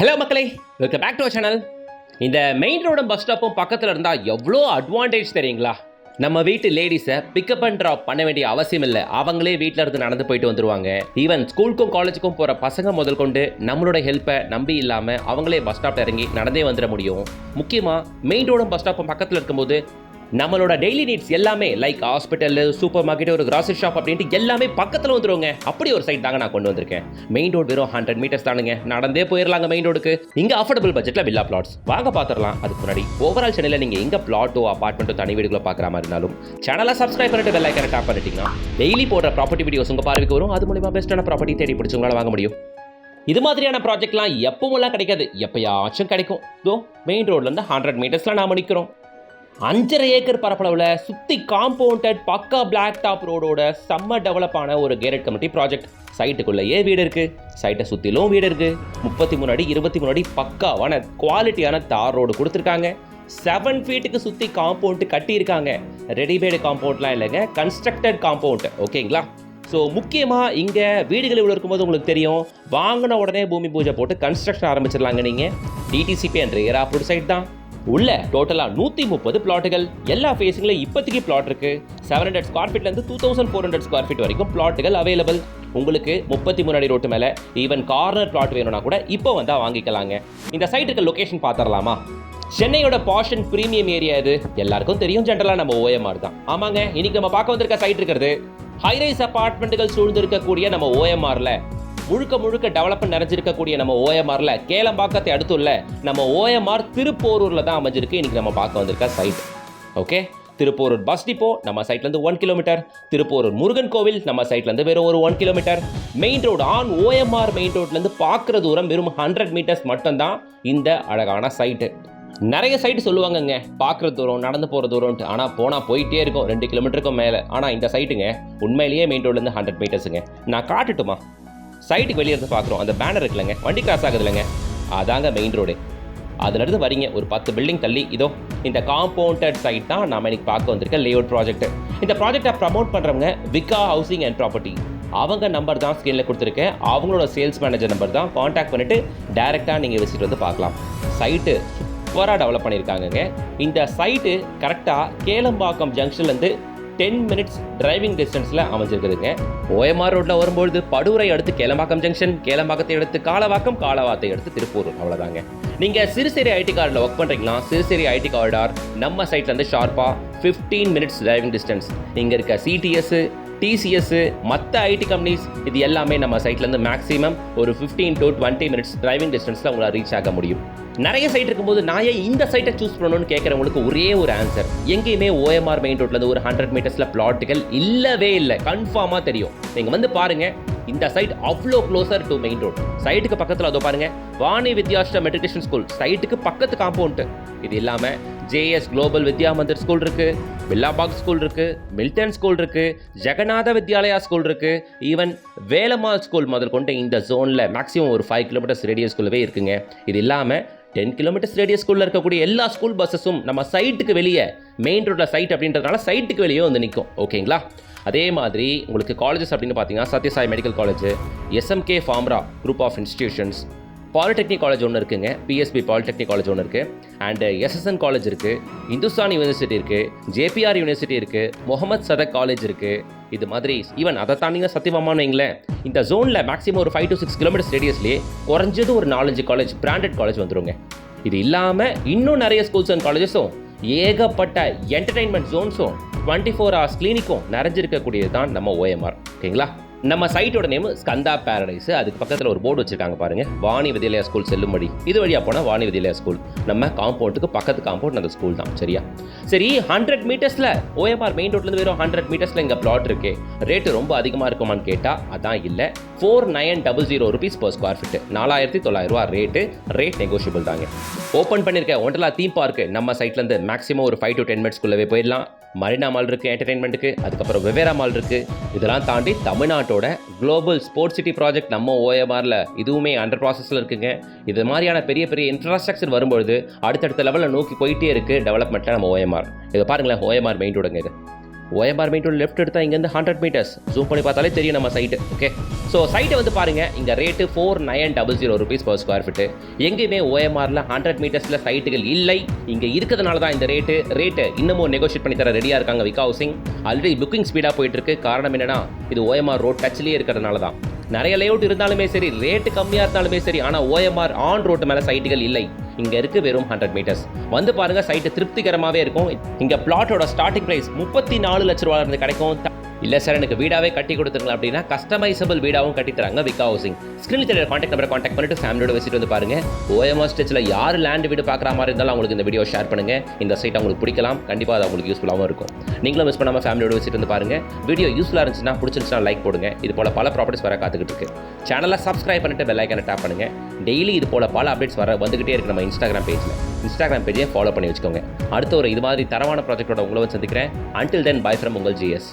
Hello மக்களே, welcome back to our channel. இந்த main ரோடும் பஸ் ஸ்டாப்பும் பக்கத்தில் இருந்தால் எவ்வளோ அட்வான்டேஜ் தெரியுங்களா? நம்ம வீட்டு லேடிஸை பிக்கப் அண்ட் ட்ராப் பண்ண வேண்டிய அவசியம் இல்லை. அவங்களே வீட்டில் இருந்து நடந்து போயிட்டு வந்துருவாங்க. ஈவன் ஸ்கூலுக்கும் காலேஜுக்கும் போகிற பசங்க முதல் கொண்டு நம்மளோட ஹெல்ப்பை நம்பி இல்லாமல் அவங்களே பஸ் ஸ்டாப் இறங்கி நடந்தே வந்துட முடியும். முக்கியமாக மெயின் ரோடும் பஸ் ஸ்டாப்பும் பக்கத்தில் இருக்கும்போது நம்மளோட டெய்லி நீட்ஸ் எல்லாமே லைக் ஹாஸ்பிட்டல், சூப்பர் மார்க்கெட், ஒரு கிராசரி ஷாப் அப்படின்ட்டு எல்லாமே பக்கத்தில் வந்துருவாங்க. அப்படி ஒரு சைட் தாங்க நான் கொண்டு வந்திருக்கேன். மெயின் ரோடு வெறும் 100 மீட்டர்ஸ் தானுங்க, நடந்தே போயிடலாங்க மெயின் ரோடுக்கு. இங்கே அஃபோர்டபுள் பட்ஜெட்டில் வில்லா பிளாட்ஸ் வாங்க பார்த்துடலாம். அதுக்கு முன்னாடி ஓவரால் சேனலில் நீங்கள் எங்கே பிளாட்டோ அப்பார்ட்மெண்ட்டோ தனி வீடுகளோ பார்க்குற மாதிரி இருந்தாலும் சேனலை சப்ஸ்கிரைப் பண்ணிட்டு பெல் ஐக்கனை டாப் பண்ணிட்டீங்கன்னா டெய்லி போடுற ப்ராப்பர்ட்டி வீடியோஸ் உங்கள் பார்வைக்கு வரும். அது மூலிமா பெஸ்ட்டான ப்ராப்பர்ட்டி தேடி பிடிச்சி உங்களால் வாங்க முடியும். இது மாதிரியான ப்ராஜெக்ட்லாம் எப்பவும்லாம் கிடைக்காது, எப்பயாச்சும் கிடைக்கும். இதோ மெயின் ரோட்லேருந்து 100 மீட்டர்ஸில் நாம் நிற்கிறோம். 5.5 ஏக்கர் பரப்பளவில் சுற்றி காம்பவுண்டட் பக்கா பிளாக் டாப் ரோடோட செம்ம டெவலப் ஆன ஒரு கேரட் கமிட்டி ப்ராஜெக்ட். சைட்டுக்குள்ளேயே வீடு இருக்குது, சைட்டை சுற்றிலும் வீடு இருக்குது. 33 அடி 23 அடி பக்காவான குவாலிட்டியான தார் ரோடு கொடுத்துருக்காங்க. 7 ஃபீட்டுக்கு சுற்றி காம்பவுண்ட் கட்டியிருக்காங்க. ரெடிமேடு காம்பவுண்ட்லாம் இல்லைங்க, கன்ஸ்ட்ரக்டட் காம்பவுண்ட். ஓகேங்களா? ஸோ முக்கியமாக இங்கே வீடுகள் இவ்வளோ இருக்கும்போது உங்களுக்கு தெரியும், வாங்கின உடனே பூமி பூஜை போட்டு கன்ஸ்ட்ரக்ஷன் ஆரம்பிச்சிடலாங்க. நீங்கள் டிடிசிபி என்ற ஏர் அப்ரூவ்ட் சைட் தான். உள்ள டோட்டலாக 130 பிளாட்டுகள், எல்லா ஃபேஸிங்லையும் இப்போதைக்கு பிளாட் இருக்குது. 700 ஸ்கொயர் ஃபீட்லேருந்து 2400 ஸ்கொயர் ஃபீட் வரைக்கும் பிளாட்டுகள் அவைலபிள். உங்களுக்கு 33 அடி ரோட்டு மேலே ஈவன் கார்னர் பிளாட் வேணும்னா கூட இப்போ வந்தால் வாங்கிக்கலாங்க. இந்த சைட்டுக்கு லொக்கேஷன் பார்த்துடலாமா? சென்னையோட பாஷன் பிரீமியம் ஏரியா இது எல்லாருக்கும் தெரியும். ஜென்ரலாக நம்ம ஓஎம்ஆர் தான். ஆமாங்க, இன்னைக்கு நம்ம பார்க்க வந்திருக்க சைட் இருக்கிறது ஹைரைஸ் அபார்ட்மெண்ட்டுகள் சூழ்ந்து இருக்கக்கூடிய நம்ம ஓஎம்ஆரில் முழுக்க டெவலப்மெண்ட் நிறைஞ்சிருக்கக்கூடிய நம்ம ஓஎம்ஆரில் கேளம்பாக்கத்தை அடுத்துள்ள நம்ம ஓஎம்ஆர் திருப்போரூரில் தான் அமைஞ்சிருக்கு. இன்றைக்கி நம்ம பார்க்க வந்திருக்க site. Okay, Thiruporur bus depot நம்ம சைட்லேருந்து 1 கிலோமீட்டர். திருப்போரூர் முருகன் கோவில் நம்ம சைட்லேருந்து வெறும் ஒரு 1 kilometre. Main road on OMR main ரோட்லேருந்து பார்க்குற தூரம் வெறும் 100 மீட்டர்ஸ் மட்டும்தான் இந்த அழகான சைட்டு. நிறைய சைட்டு சொல்லுவாங்கங்க பார்க்குற தூரம், நடந்து போகிற தூரம்ட்டு. ஆனால் போனால் போயிட்டே இருக்கும் 2 கிலோமீட்டருக்கும் மேலே. ஆனால் இந்த சைட்டுங்க உண்மையிலேயே மெயின் ரோட்லேருந்து 100 மீட்டர்ஸுங்க. நான் காட்டுட்டுமா? சைட்டுக்கு வெளியே இருந்து பார்க்குறோம், அந்த பேனர் இருக்குல்லங்க, வண்டி கிராஸ் ஆகுது இல்லைங்க, அதாங்க மெயின் ரோடு. அதுலேருந்து வரீங்க ஒரு 10 பில்டிங் தள்ளி இதோ இந்த காம்பவுண்டட் சைட் தான் நாம் இன்னைக்கு பார்க்க வந்திருக்க லேஅவுட் ப்ராஜெக்ட். இந்த ப்ராஜெக்டை ப்ரமோட் பண்ணுறவங்க விகா ஹவுசிங் அண்ட் ப்ராப்பர்ட்டி. அவங்க நம்பர் தான் ஸ்க்ரீனில் கொடுத்துருக்கேன். அவங்களோட சேல்ஸ் மேனேஜர் நம்பர் தான். காண்டாக்ட் பண்ணிவிட்டு டேரெக்டாக நீங்கள் விசிட் வந்து பார்க்கலாம். சைட்டு சூப்பராக டெவலப் பண்ணியிருக்காங்கங்க. இந்த சைட்டு கரெக்டாக கேளம்பாக்கம் ஜங்ஷன்லேருந்து 10 மினிட்ஸ் டிரைவிங் டிஸ்டன்ஸில் அமைஞ்சிருக்குதுங்க. ஓஎம்ஆர் ரோட்டில் வரும்பொழுது படுவரை அடுத்து கேளம்பாக்கம் ஜங்ஷன், கேளம்பாக்கத்தை எடுத்து காலவாக்கம், காலவாத்தை எடுத்து திருப்பூர். அவ்வளோதாங்க. நீங்கள் சிறுசேரி ஐடி கார்டில் ஒர்க் பண்ணுறீங்களா? சிறுசேரி ஐடி கார்டார் நம்ம சைட்லேருந்து ஷார்ப்பாக 15 மினிட்ஸ் டிரைவிங் டிஸ்டன்ஸ். இங்கே இருக்க சிடிஎஸ், டிசிஎஸ், மற்ற ஐடி கம்பெனிஸ் இது எல்லாமே நம்ம சைட்லேருந்து மேக்ஸிமம் ஒரு 15 to 20 மினிட்ஸ் டிரைவிங் டிஸ்டன்ஸில் உங்களால் ரீச் ஆக முடியும். நிறைய சைட் இருக்கும்போது நான் ஏன் இந்த சைட்டை சூஸ் பண்ணணும்னு கேட்குறவங்களுக்கு ஒரே ஒரு ஆன்சர், எங்கேயுமே ஓஎம்ஆர் மெயின் ரோட்லேருந்து ஒரு 100 மீட்டர்ஸில் பிளாட்டுகள் இல்லவே இல்லை. கன்ஃபார்மாக தெரியும். நீங்கள் வந்து பாருங்கள், இந்த சைட் அவ்வளோ க்ளோசர் டு மெயின் ரோட். சைட்டுக்கு பக்கத்தில் அதோ பாருங்கள், வாணி வித்யாஷ்டம் மெட்ரிகுலேஷன் ஸ்கூல் சைட்டுக்கு பக்கத்து காம்பவுண்டு. இது இல்லாமல் JS global Vidya Mandir school இருக்குது, வில்லாபாக் ஸ்கூல் இருக்குது, மில்டன் ஸ்கூல் இருக்குது, ஜெகநாத வித்யாலயா ஸ்கூல் இருக்குது, ஈவன் வேலம்மாள் ஸ்கூல் முதல் கொண்டு இந்த ஜோனில் மேக்ஸிமம் ஒரு 5 கிலோமீட்டர்ஸ் ரேடியஸ்குள்ளவே இருக்குங்க. இது இல்லாமல் 10 கிலோமீட்டர்ஸ் ரேடியஸ்குள்ளே இருக்கக்கூடிய எல்லா ஸ்கூல் பஸ்ஸஸும் நம்ம சைட்டுக்கு வெளியே, மெயின் ரோட்டில் சைட் அப்படின்றதுனால சைட்டுக்கு வெளியே வந்து நிற்கும். ஓகேங்களா? அதே மாதிரி உங்களுக்கு காலேஜஸ் அப்படின்னு பார்த்தீங்கன்னா Sathya Sai medical college, SMK Fomra group of institutions, polytechnic college ஒன்று இருக்குங்க, பிஎஸ்பி பாலிடெக்னிக் காலேஜ் ஒன்று இருக்குது, அண்ட் எஸ்எஸ்என் காலேஜ் இருக்குது, இந்துஸ்தான் யூனிவர்சிட்டி இருக்குது, ஜேபிஆர் யூனிவர்சிட்டி இருக்குது, முகமது சதக் காலேஜ் இருக்குது. இது மாதிரி ஈவன் அதை தாண்டிங்க சத்தியமானு வைங்களேன், இந்த ஜோனில் மேக்ஸிமம் ஒரு 5 to 6 கிலோமீட்டர்ஸ் ரேடியஸ்லேயே குறைஞ்சது ஒரு 4-5 காலேஜ், பிராண்டட் காலேஜ் வந்துருங்க. இது இல்லாமல் இன்னும் நிறைய ஸ்கூல்ஸ் அண்ட் காலேஜஸும், ஏகப்பட்ட என்டர்டெயின்மெண்ட் ஜோன்ஸும், 24 hours கிளினிக்கும் நிறைஞ்சிருக்கக்கூடியது தான் நம்ம ஓஎம்ஆர். ஓகேங்களா? நம்ம சைட்டோட நேம் ஸ்கந்தா பேரடைஸ். அதுக்கு பக்கத்தில் ஒரு போர்டு வச்சிருக்காங்க பாருங்க, வாணி வித்யாலயா ஸ்கூல் செல்லும்படி. இது வழியாக போனால் வாணி வித்யாலயா ஸ்கூல் நம்ம காம்பவுண்டுக்கு பக்கத்து காம்பவுண்ட் அந்த ஸ்கூல் தான். சரியா? சரி, 100 மீட்டர்ஸில் ஓஎம்ஆர் மெயின் ரோட்லேருந்து வெறும் 100 மீட்டர்ஸில் இங்கே பிளாட் இருக்கு. ரேட்டு ரொம்ப அதிகமாக இருக்குமான்னு கேட்டால் அதான் இல்லை. 4900 rupees per square feet, 4900 rate negotiable தாங்க. ஓப்பன் பண்ணியிருக்க ஒண்டர்லா தீம் பார்க்கு நம்ம சைட்லேருந்து மேக்ஸிமம் ஒரு 5 to 10 மினிட்ஸ்க்குள்ளவே போயிடலாம். மரினா மால் இருக்குது என்டர்டெயின்மெண்ட்டுக்கு, அதுக்கப்புறம் வெவேரா மால் இருக்குது. இதெல்லாம் தாண்டி தமிழ்நாட்டோட குளோபல் ஸ்போர்ட்ஸ் சிட்டி ப்ராஜெக்ட் நம்ம ஓஎம்ஆரில் இதுவுமே அண்டர் ப்ராசஸில் இருக்குங்க. இது மாதிரியான பெரிய பெரிய இன்ஃப்ராஸ்ட்ரக்சர் வரும்பொழுது அடுத்தடுத்த லெவலில் நோக்கி போயிட்டே இருக்குது டெவலப்மெண்ட்டில் நம்ம ஓஎம்ஆர். இதை பாருங்களேன், ஓஎம்ஆர் மெயின் ரோடுங்க. இது OMR மெயின் ரோடு லெஃப்ட் எடுத்தால் இங்கேருந்து 100 மீட்டர்ஸ் ஜூம் பண்ணி பார்த்தாலே தெரியும் நம்ம சைட்டு. ஓகே, ஸோ சைட்டை வந்து பாருங்கள், இங்கே rate 4900 rupees per square feet. எங்கேயுமே OMRல 100 மீட்டர்ஸில் சைட்டுகள் இல்லை. இங்கே இருக்கிறதுனால தான் இந்த ரேட்டு இன்னமும் நெகோஷியேட் பண்ணி தர ரெடியாக இருக்காங்க விகா ஹவுசிங். ஆல்ரெடி புக்கிங் ஸ்பீடாக போயிட்டு இருக்கு. காரணம் என்னன்னா, இது OMR ரோட் டச்லேயே இருக்கிறதுனால தான். நிறைய லேஅவுட் இருந்தாலுமே சரி, ரேட்டு கம்மியாக இருந்தாலுமே சரி, ஆனால் OMR ஆன் ரோட்டு மேலே சைட்டுகள் இல்லை. இங்கே இருக்குது வெறும் 100 மீட்டர்ஸ். வந்து பாருங்கள், சைட்டு திருப்திகரமாகவே இருக்கும். இங்கே பிளாட்டோட ஸ்டார்டிங் ப்ரைஸ் 34 லட்ச ரூபா இருந்து கிடைக்கும். இல்லை சார் எனக்கு வீடாகவே கட்டி கொடுத்துருங்க அப்படின்னா கஸ்டமைசபிள் வீடாகவும் கட்டி தராங்க விகா ஹவுசிங். ஸ்க்ரீனில் தெரிய கான்டாக்ட் நம்பரை கான்டாக்ட் பண்ணிட்டு ஃபேமிலியோட விசிட் வந்து பாருங்கள். OMR ஸ்டேஜில் யார் லேண்ட் வீடு பார்க்குற மாதிரி இருந்தாலும் அவங்களுக்கு இந்த வீடியோ ஷேர் பண்ணுங்கள். இந்த சைட் அவங்களுக்கு பிடிக்கலாம், கண்டிப்பாக அது அவங்களுக்கு யூஸ்ஃபுல்லாகவும் இருக்கும். நீங்களும் மிஸ் பண்ணாமல் ஃபேமிலியோட விசிட் வந்து பாருங்கள். வீடியோ யூஸ்ஃபுல்லாக இருந்துச்சுன்னா பிடிச்சிருந்துச்சுன்னா லைக் போடுங்க. இது போல் பல ப்ராப்பர்ட்டிஸ் வர காத்துக்கிட்டு இருக்கு. சேனலை சப்ஸ்கிரைப் பண்ணிட்டு பெல் ஐக்கானை டேப் பண்ணுங்கள். டெய்லி இது போல் பல அப்டேட்ஸ் வந்துகிட்டே இருக்கு நம்ம இன்ஸ்டாகிராம் பேஜையும் ஃபாலோ பண்ணி வச்சுக்கோங்க. அடுத்த ஒரு இது மாதிரி தரமான ப்ராஜெக்டோட உங்களை வந்து சந்திக்கிறேன். Until then, bye from உங்கள் GS.